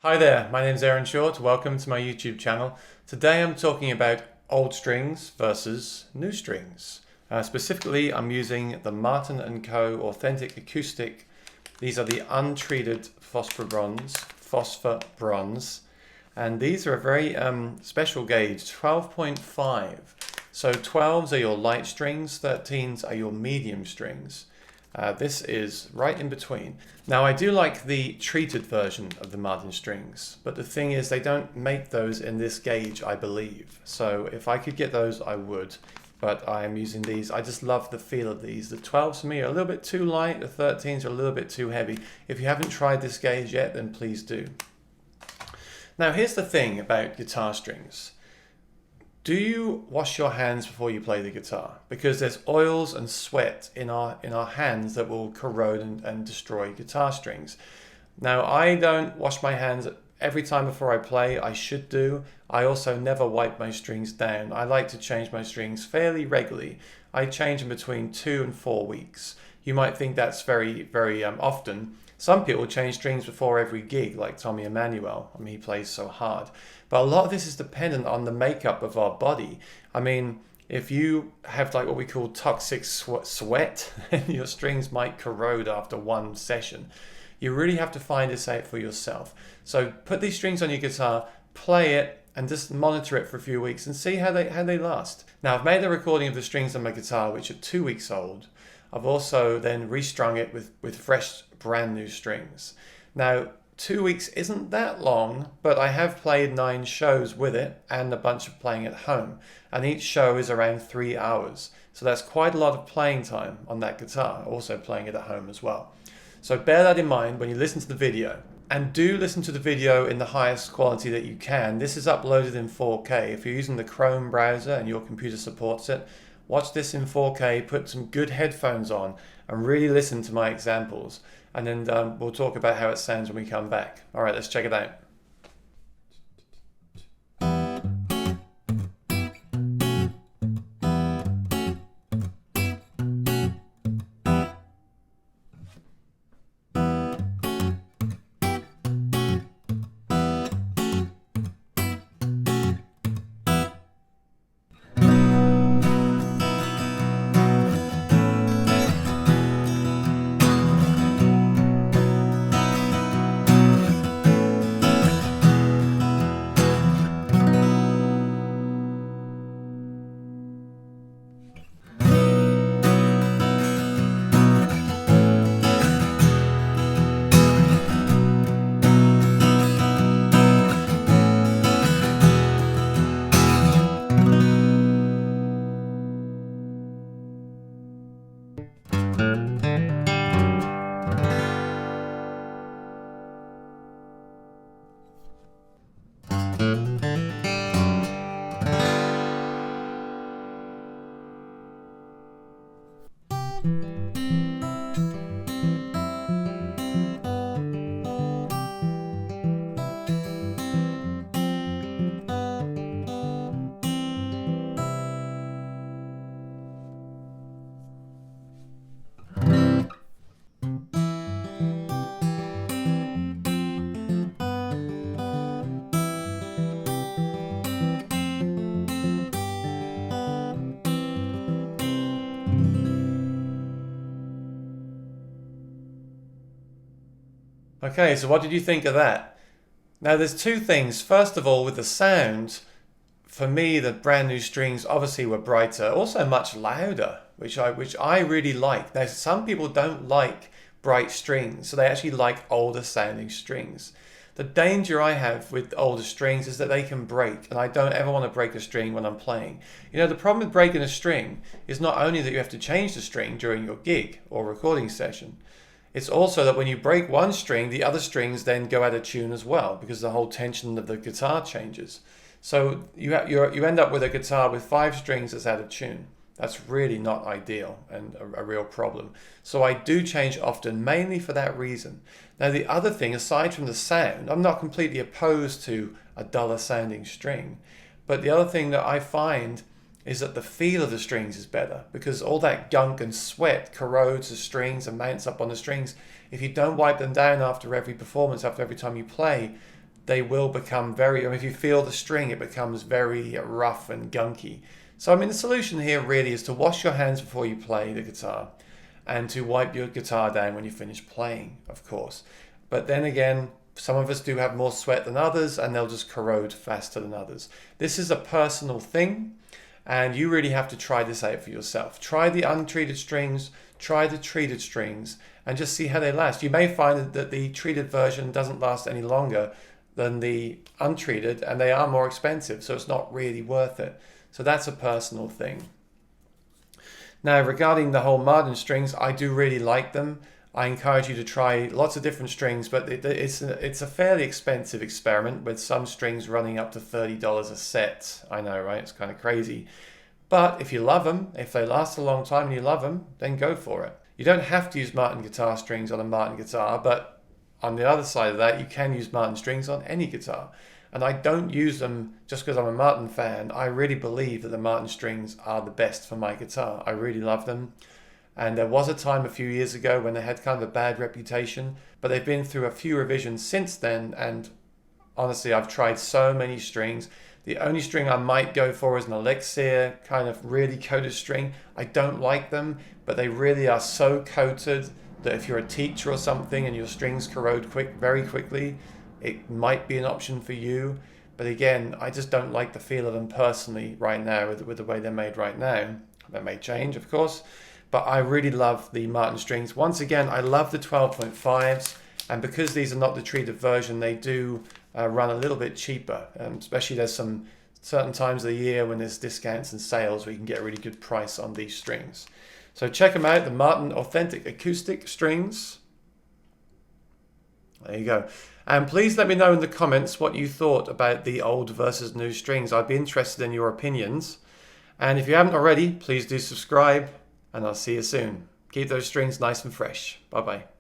Hi there, my name's Aaron Short. Welcome to my YouTube channel. Today I'm talking about old strings versus new strings. Specifically, I'm using the Martin & Co. Authentic Acoustic. These are the untreated phosphor bronze, and these are a very special gauge, 12.5. So 12s are your light strings, 13s are your medium strings. This is right in between. Now I do like the treated version of the Martin strings, but the thing is they don't make those in this gauge, I believe. So if I could get those, I would, but I am using these. I just love the feel of these. The 12s for me are a little bit too light, the 13s are a little bit too heavy. If you haven't tried this gauge yet, then please do. Now here's the thing about guitar strings. Do you wash your hands before you play the guitar? Because there's oils and sweat in our hands that will corrode and destroy guitar strings. Now, I don't wash my hands every time before I play. I should do. I also never wipe my strings down. I like to change my strings fairly regularly. I change them between 2 and 4 weeks. You might think that's very, very often. Some people change strings before every gig, like Tommy Emmanuel. I mean, he plays so hard. But a lot of this is dependent on the makeup of our body. I mean, if you have like what we call toxic sweat, your strings might corrode after one session. You really have to find this out for yourself. So put these strings on your guitar, play it, and just monitor it for a few weeks and see how they last. Now, I've made a recording of the strings on my guitar, which are 2 weeks old. I've also then restrung it with fresh, brand new strings. Now, 2 weeks isn't that long, but I have played 9 shows with it and a bunch of playing at home. And each show is around 3 hours. So that's quite a lot of playing time on that guitar, also playing it at home as well. So bear that in mind when you listen to the video. And do listen to the video in the highest quality that you can. This is uploaded in 4K. If you're using the Chrome browser and your computer supports it, watch this in 4K, put some good headphones on, and really listen to my examples. And then we'll talk about how it sounds when we come back. All right, let's check it out. Okay, so what did you think of that? Now there's two things. First of all, with the sound, for me the brand new strings obviously were brighter, also much louder, which I really like. Now some people don't like bright strings, so they actually like older sounding strings. The danger I have with older strings is that they can break, and I don't ever want to break a string when I'm playing. You know, the problem with breaking a string is not only that you have to change the string during your gig or recording session, it's also that when you break one string, the other strings then go out of tune as well, because the whole tension of the guitar changes. So you end up with a guitar with 5 strings that's out of tune. That's really not ideal and a real problem. So I do change often, mainly for that reason. Now the other thing, aside from the sound, I'm not completely opposed to a duller sounding string, but the other thing that I find is that the feel of the strings is better, because all that gunk and sweat corrodes the strings and mounts up on the strings. If you don't wipe them down after every performance, after every time you play, they will become very, I mean, if you feel the string, it becomes very rough and gunky. So I mean, the solution here really is to wash your hands before you play the guitar and to wipe your guitar down when you finish playing, of course. But then again, some of us do have more sweat than others and they'll just corrode faster than others. This is a personal thing and you really have to try this out for yourself. Try the untreated strings, try the treated strings and just see how they last. You may find that the treated version doesn't last any longer than the untreated and they are more expensive, so it's not really worth it. So that's a personal thing. Now, regarding the whole Martin strings, I do really like them. I encourage you to try lots of different strings, but it's a fairly expensive experiment with some strings running up to $30 a set. I know, right? It's kind of crazy. But if you love them, if they last a long time and you love them, then go for it. You don't have to use Martin guitar strings on a Martin guitar, but on the other side of that, you can use Martin strings on any guitar. And I don't use them just because I'm a Martin fan. I really believe that the Martin strings are the best for my guitar. I really love them. And there was a time a few years ago when they had kind of a bad reputation, but they've been through a few revisions since then. And honestly, I've tried so many strings. The only string I might go for is an Elixir kind of really coated string. I don't like them, but they really are so coated that if you're a teacher or something and your strings corrode very quickly, it might be an option for you. But again, I just don't like the feel of them personally right now with the way they're made right now. That may change, of course. But I really love the Martin strings. Once again, I love the 12.5s. And because these are not the treated version, they do run a little bit cheaper. Especially there's some certain times of the year when there's discounts and sales where you can get a really good price on these strings. So check them out, the Martin Authentic Acoustic Strings. There you go. And please let me know in the comments what you thought about the old versus new strings. I'd be interested in your opinions. And if you haven't already, please do subscribe and I'll see you soon. Keep those strings nice and fresh. Bye-bye.